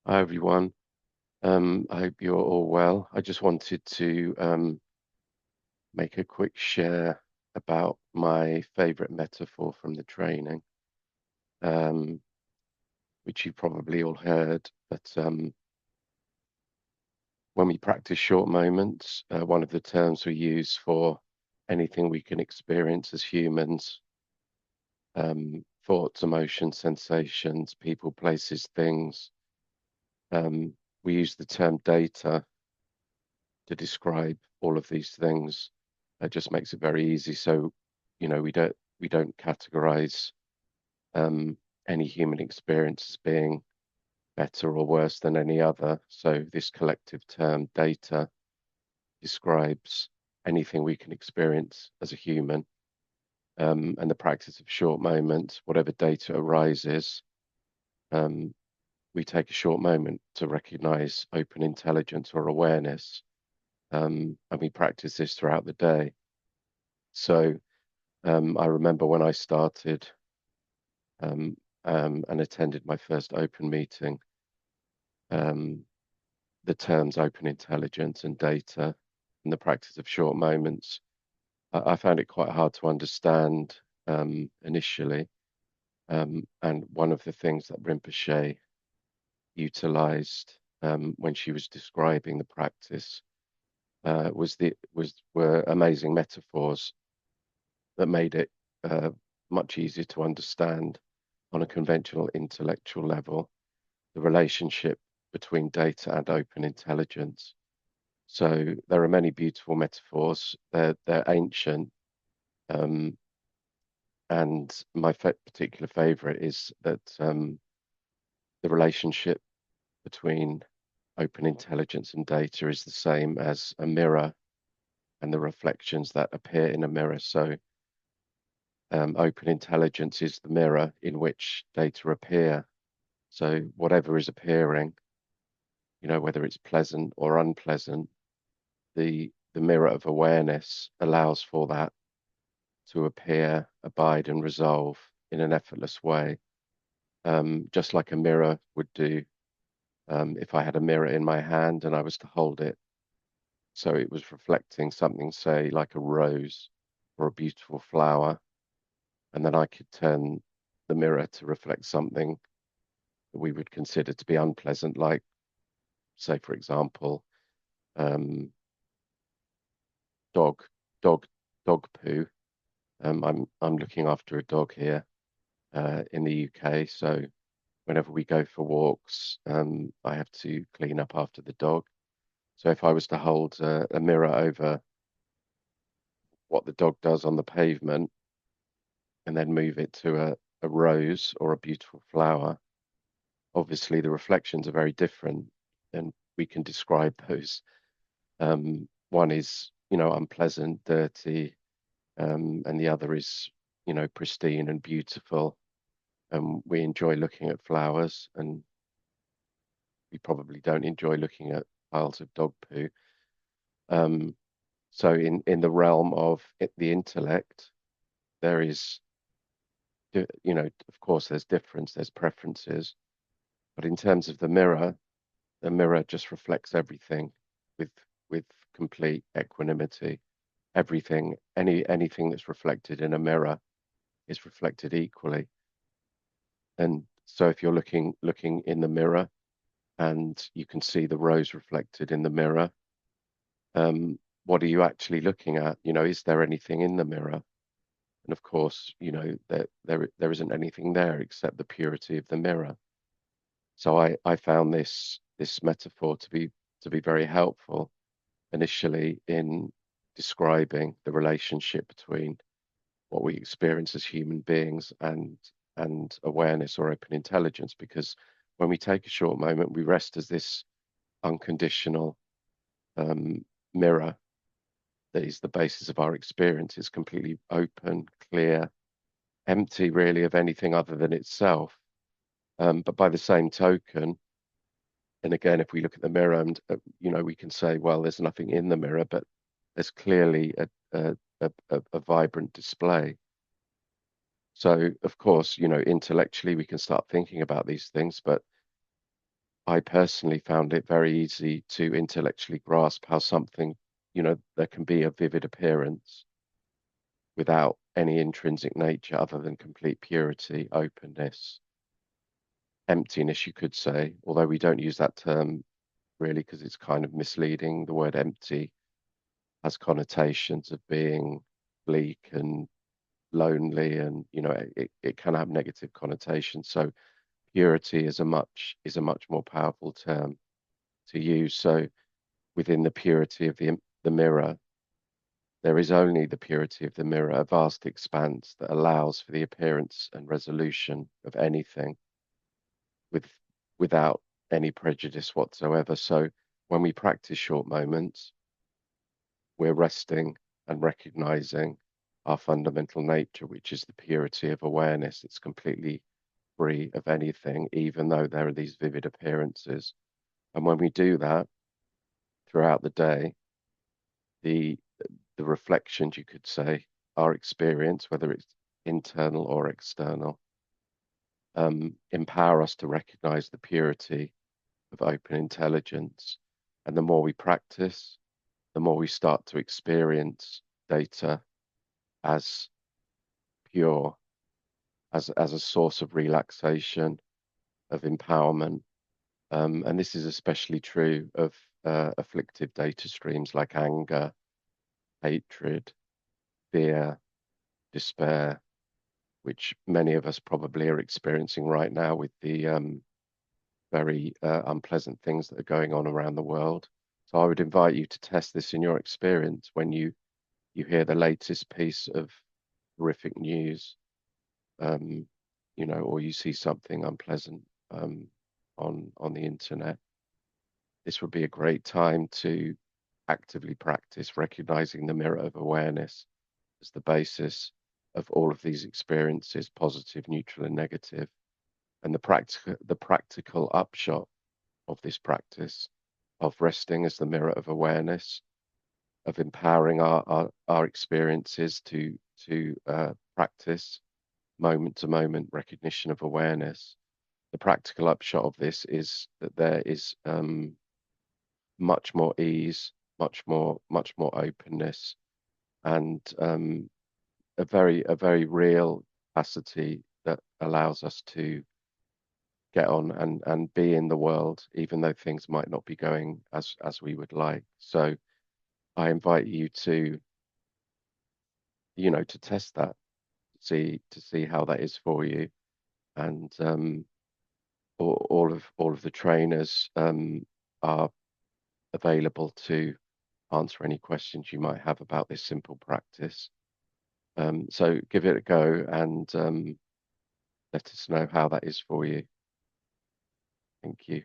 Hi everyone. I hope you're all well. I just wanted to make a quick share about my favorite metaphor from the training, um, which you probably all heard. But when we practice short moments, one of the terms we use for anything we can experience as humans, thoughts, emotions, sensations, people, places, things, um, we use the term data to describe all of these things. It just makes it very easy. So, we don't categorize um, any human experience as being better or worse than any other. So this collective term data describes anything we can experience as a human. And the practice of short moments, whatever data arises, um, we take a short moment to recognize open intelligence or awareness. And we practice this throughout the day. So I remember when I started um, and attended my first open meeting, um, the terms open intelligence and data and the practice of short moments, I found it quite hard to understand initially. And one of the things that Rinpoche utilized when she was describing the practice were amazing metaphors that made it much easier to understand on a conventional intellectual level, the relationship between data and open intelligence. So there are many beautiful metaphors. They're ancient, um, and my particular favorite is that the relationship between open intelligence and data is the same as a mirror and the reflections that appear in a mirror. So open intelligence is the mirror in which data appear. So whatever is appearing, whether it's pleasant or unpleasant, the mirror of awareness allows for that to appear, abide, and resolve in an effortless way, just like a mirror would do if I had a mirror in my hand and I was to hold it. So it was reflecting something, say, like a rose or a beautiful flower, and then I could turn the mirror to reflect something that we would consider to be unpleasant, like, say, for example, um, dog, dog, dog poo. I'm looking after a dog here in the UK, so whenever we go for walks, I have to clean up after the dog. So if I was to hold a mirror over what the dog does on the pavement and then move it to a rose or a beautiful flower, obviously the reflections are very different, and we can describe those. One is, unpleasant, dirty, and the other is, pristine and beautiful. We enjoy looking at flowers, and we probably don't enjoy looking at piles of dog poo. Um, so in the realm of the intellect, there is, of course, there's difference, there's preferences, but in terms of the mirror just reflects everything with with complete equanimity. Everything, anything that's reflected in a mirror is reflected equally. And so if you're looking in the mirror and you can see the rose reflected in the mirror, what are you actually looking at? Is there anything in the mirror? And of course, there isn't anything there except the purity of the mirror. So I found this metaphor to be very helpful initially in describing the relationship between what we experience as human beings and awareness or open intelligence, because when we take a short moment, we rest as this unconditional um, mirror that is the basis of our experience. It's completely open, clear, empty really of anything other than itself. But by the same token, and again, if we look at the mirror and we can say, well, there's nothing in the mirror, but there's clearly a vibrant display. So, of course, intellectually we can start thinking about these things, but I personally found it very easy to intellectually grasp how something, there can be a vivid appearance without any intrinsic nature other than complete purity, openness, emptiness, you could say, although we don't use that term really because it's kind of misleading. The word empty has connotations of being bleak and lonely, and it can have negative connotations. So purity is a much more powerful term to use. So within the purity of the mirror, there is only the purity of the mirror, a vast expanse that allows for the appearance and resolution of anything with without any prejudice whatsoever. So when we practice short moments, we're resting and recognizing our fundamental nature, which is the purity of awareness. It's completely free of anything, even though there are these vivid appearances. And when we do that throughout the day, the the reflections, you could say, our experience, whether it's internal or external, empower us to recognize the purity of open intelligence. And the more we practice, the more we start to experience data as pure, as a source of relaxation, of empowerment. And this is especially true of afflictive data streams like anger, hatred, fear, despair, which many of us probably are experiencing right now with the very unpleasant things that are going on around the world. So I would invite you to test this in your experience when you hear the latest piece of horrific news, um, or you see something unpleasant on the internet. This would be a great time to actively practice recognizing the mirror of awareness as the basis of all of these experiences, positive, neutral, and negative. And the practical upshot of this practice of resting as the mirror of awareness, of empowering our experiences to practice moment to moment recognition of awareness. The practical upshot of this is that there is much more ease, much more openness, and a very real capacity that allows us to get on and be in the world, even though things might not be going as we would like. So I invite you to test that, to see how that is for you. And all of the trainers are available to answer any questions you might have about this simple practice. So give it a go and let us know how that is for you. Thank you.